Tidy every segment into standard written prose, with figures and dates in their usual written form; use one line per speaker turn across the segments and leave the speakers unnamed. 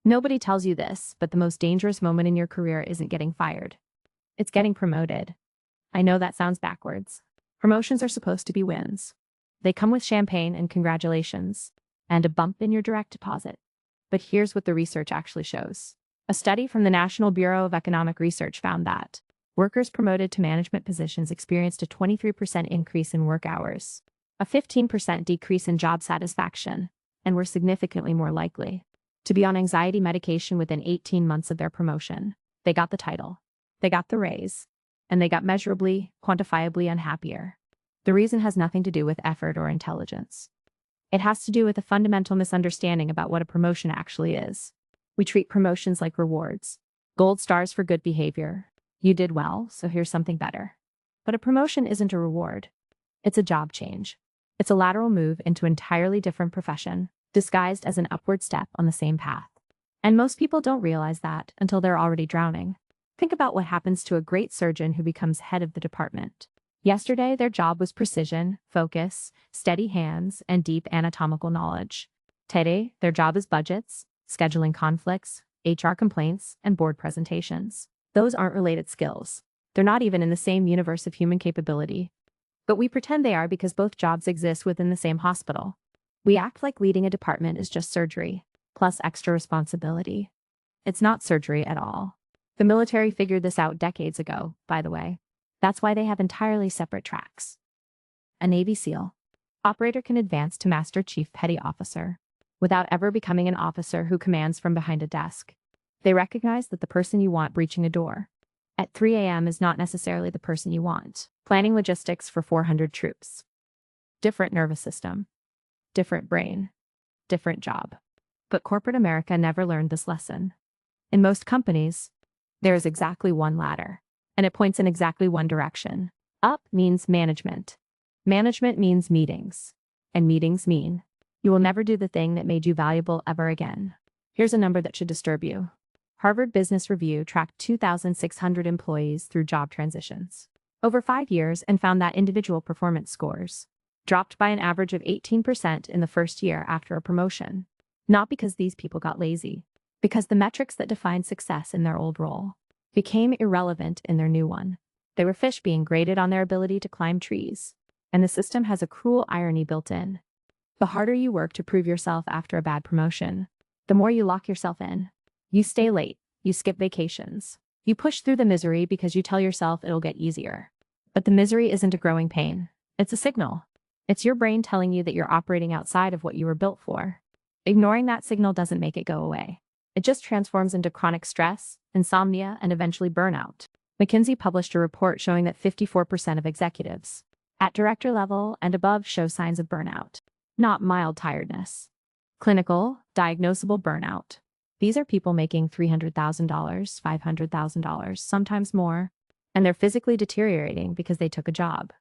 Nobody tells you this, but the most dangerous moment in your career isn't getting fired. It's getting promoted. I know that sounds backwards. Promotions are supposed to be wins. They come with champagne and congratulations, and a bump in your direct deposit. But here's what the research actually shows. A study from the National Bureau of Economic Research found that workers promoted to management positions experienced a 23% increase in work hours, a 15% decrease in job satisfaction, and were significantly more likely to be on anxiety medication within 18 months of their promotion. They got the title, they got the raise, and they got measurably, quantifiably unhappier. The reason has nothing to do with effort or intelligence. It has to do with a fundamental misunderstanding about what a promotion actually is. We treat promotions like rewards. Gold stars for good behavior. You did well, so here's something better. But a promotion isn't a reward. It's a job change. It's a lateral move into an entirely different profession, disguised as an upward step on the same path. And most people don't realize that until they're already drowning. Think about what happens to a great surgeon who becomes head of the department. Yesterday, their job was precision, focus, steady hands, and deep anatomical knowledge. Today, their job is budgets, scheduling conflicts, HR complaints, and board presentations. Those aren't related skills. They're not even in the same universe of human capability. But we pretend they are because both jobs exist within the same hospital. We act like leading a department is just surgery, plus extra responsibility. It's not surgery at all. The military figured this out decades ago, by the way. That's why they have entirely separate tracks. A Navy SEAL operator can advance to Master Chief Petty Officer without ever becoming an officer who commands from behind a desk. They recognize that the person you want breaching a door at 3 a.m. is not necessarily the person you want planning logistics for 400 troops. Different nervous system. Different brain, different job. But corporate America never learned this lesson. In most companies, there is exactly one ladder, and it points in exactly one direction. Up means management. Management means meetings. And meetings mean you will never do the thing that made you valuable ever again. Here's a number that should disturb you. Harvard Business Review tracked 2,600 employees through job transitions over 5 years and found that individual performance scores dropped by an average of 18% in the first year after a promotion. Not because these people got lazy, because the metrics that defined success in their old role became irrelevant in their new one. They were fish being graded on their ability to climb trees. And the system has a cruel irony built in. The harder you work to prove yourself after a bad promotion, the more you lock yourself in. You stay late, you skip vacations. You push through the misery because you tell yourself it'll get easier. But the misery isn't a growing pain. It's a signal. It's your brain telling you that you're operating outside of what you were built for. Ignoring that signal doesn't make it go away. It just transforms into chronic stress, insomnia, and eventually burnout. McKinsey published a report showing that 54% of executives at director level and above show signs of burnout, not mild tiredness. Clinical, diagnosable burnout. These are people making $300,000, $500,000, sometimes more, and they're physically deteriorating because they took a job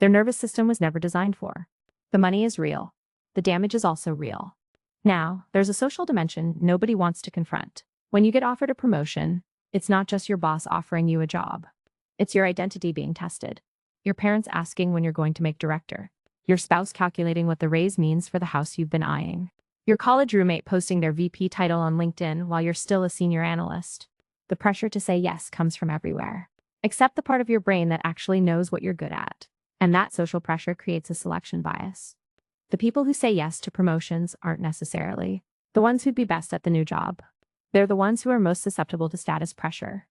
their nervous system was never designed for. The money is real. The damage is also real. Now, there's a social dimension nobody wants to confront. When you get offered a promotion, it's not just your boss offering you a job. It's your identity being tested. Your parents asking when you're going to make director. Your spouse calculating what the raise means for the house you've been eyeing. Your college roommate posting their VP title on LinkedIn while you're still a senior analyst. The pressure to say yes comes from everywhere, except the part of your brain that actually knows what you're good at. And that social pressure creates a selection bias. The people who say yes to promotions aren't necessarily the ones who'd be best at the new job. They're the ones who are most susceptible to status pressure.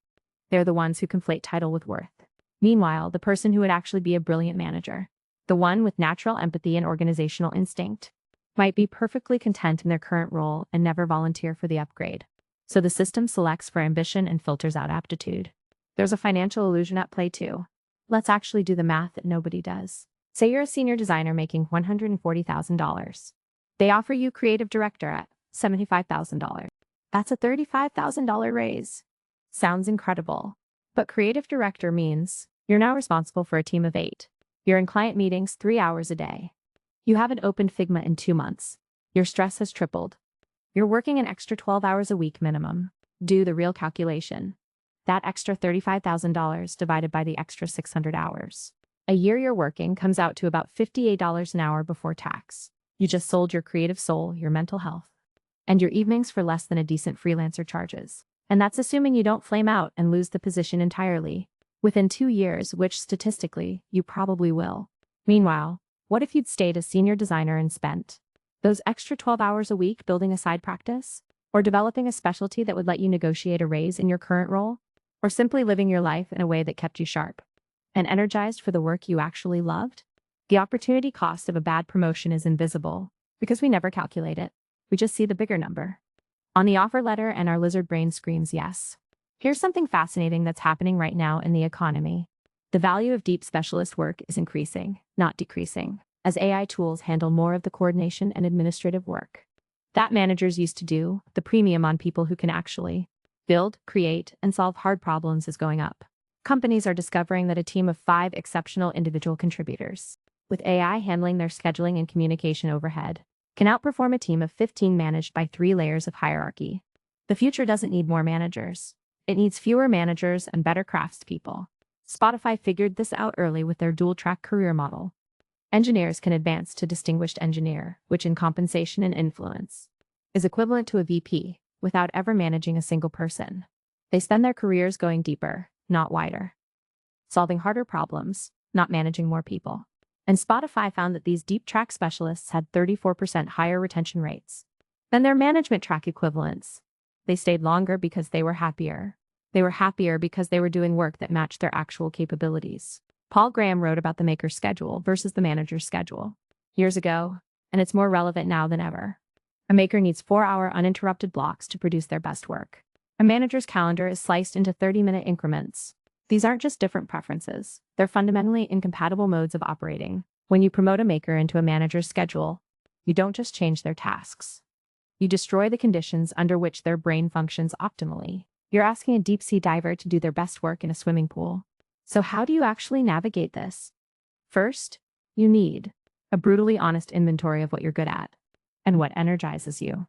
They're the ones who conflate title with worth. Meanwhile, the person who would actually be a brilliant manager, the one with natural empathy and organizational instinct, might be perfectly content in their current role and never volunteer for the upgrade. So the system selects for ambition and filters out aptitude. There's a financial illusion at play too. Let's actually do the math that nobody does. Say you're a senior designer making $140,000. They offer you creative director at $75,000. That's a $35,000 raise. Sounds incredible. But creative director means you're now responsible for a team of 8. You're in client meetings 3 hours a day. You haven't opened Figma in 2 months. Your stress has tripled. You're working an extra 12 hours a week minimum. Do the real calculation. That extra $35,000 divided by the extra 600 hours. A year you're working comes out to about $58 an hour before tax. You just sold your creative soul, your mental health, and your evenings for less than a decent freelancer charges. And that's assuming you don't flame out and lose the position entirely within 2 years, which statistically, you probably will. Meanwhile, what if you'd stayed as senior designer and spent those extra 12 hours a week building a side practice? Or developing a specialty that would let you negotiate a raise in your current role? Or simply living your life in a way that kept you sharp and energized for the work you actually loved? The opportunity cost of a bad promotion is invisible because we never calculate it. We just see the bigger number on the offer letter, and our lizard brain screams yes. Here's something fascinating that's happening right now in the economy. The value of deep specialist work is increasing, not decreasing, as AI tools handle more of the coordination and administrative work that managers used to do. The premium on people who can actually build, create, and solve hard problems is going up. Companies are discovering that a team of 5 exceptional individual contributors, with AI handling their scheduling and communication overhead, can outperform a team of 15 managed by 3 layers of hierarchy. The future doesn't need more managers. It needs fewer managers and better craftspeople. Spotify figured this out early with their dual-track career model. Engineers can advance to distinguished engineer, which in compensation and influence is equivalent to a VP, without ever managing a single person. They spend their careers going deeper, not wider, solving harder problems, not managing more people. And Spotify found that these deep track specialists had 34% higher retention rates than their management track equivalents. They stayed longer because they were happier. They were happier because they were doing work that matched their actual capabilities. Paul Graham wrote about the maker's schedule versus the manager's schedule years ago, and it's more relevant now than ever. A maker needs 4-hour uninterrupted blocks to produce their best work. A manager's calendar is sliced into 30-minute increments. These aren't just different preferences, they're fundamentally incompatible modes of operating. When you promote a maker into a manager's schedule, you don't just change their tasks. You destroy the conditions under which their brain functions optimally. You're asking a deep-sea diver to do their best work in a swimming pool. So how do you actually navigate this? First, you need a brutally honest inventory of what you're good at and what energizes you,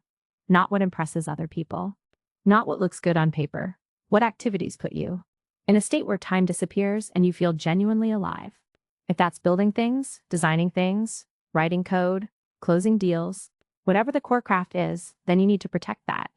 not what impresses other people, not what looks good on paper, what activities put you in a state where time disappears and you feel genuinely alive. If that's building things, designing things, writing code, closing deals, whatever the core craft is, then you need to protect that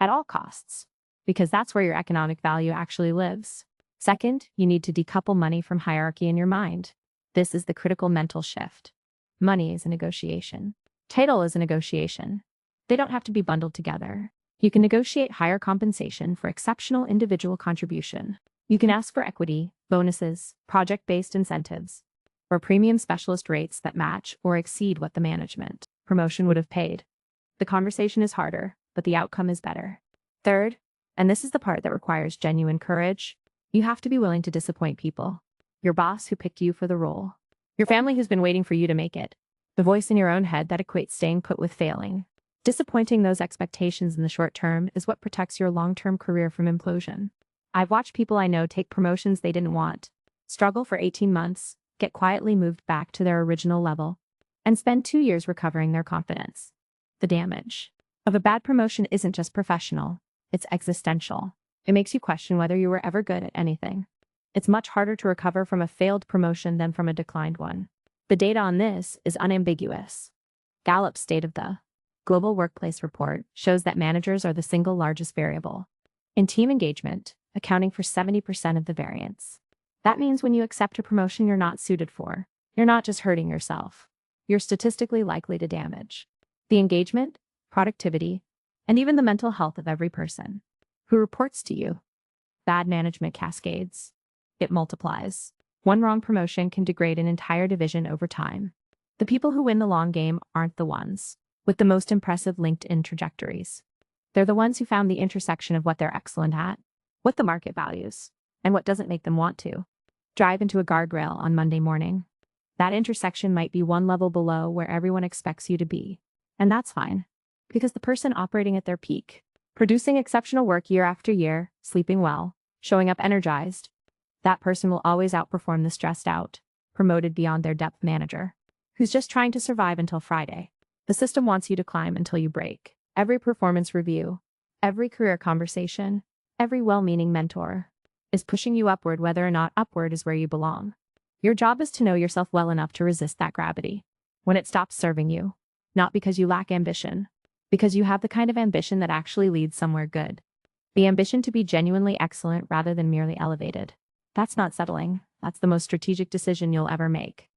at all costs, because that's where your economic value actually lives. Second, you need to decouple money from hierarchy in your mind. This is the critical mental shift. Money is a negotiation. Title is a negotiation. They don't have to be bundled together. You can negotiate higher compensation for exceptional individual contribution. You can ask for equity, bonuses, project-based incentives, or premium specialist rates that match or exceed what the management promotion would have paid. The conversation is harder, but the outcome is better. Third, and this is the part that requires genuine courage, you have to be willing to disappoint people. Your boss who picked you for the role. Your family who's been waiting for you to make it. The voice in your own head that equates staying put with failing. Disappointing those expectations in the short term is what protects your long-term career from implosion. I've watched people I know take promotions they didn't want, struggle for 18 months, get quietly moved back to their original level, and spend 2 years recovering their confidence. The damage of a bad promotion isn't just professional, it's existential. It makes you question whether you were ever good at anything. It's much harder to recover from a failed promotion than from a declined one. The data on this is unambiguous. Gallup's State of the Global Workplace Report shows that managers are the single largest variable in team engagement, accounting for 70% of the variance. That means when you accept a promotion you're not suited for, you're not just hurting yourself. You're statistically likely to damage the engagement, productivity, and even the mental health of every person who reports to you. Bad management cascades. It multiplies. One wrong promotion can degrade an entire division over time. The people who win the long game aren't the ones with the most impressive LinkedIn trajectories. They're the ones who found the intersection of what they're excellent at, what the market values, and what doesn't make them want to drive into a guardrail on Monday morning. That intersection might be one level below where everyone expects you to be. And that's fine, because the person operating at their peak, producing exceptional work year after year, sleeping well, showing up energized, that person will always outperform the stressed out, promoted beyond their depth manager, who's just trying to survive until Friday. The system wants you to climb until you break. Every performance review, every career conversation, every well-meaning mentor is pushing you upward, whether or not upward is where you belong. Your job is to know yourself well enough to resist that gravity when it stops serving you, not because you lack ambition, Because you have the kind of ambition that actually leads somewhere good. The ambition to be genuinely excellent rather than merely elevated. That's not settling. That's the most strategic decision you'll ever make.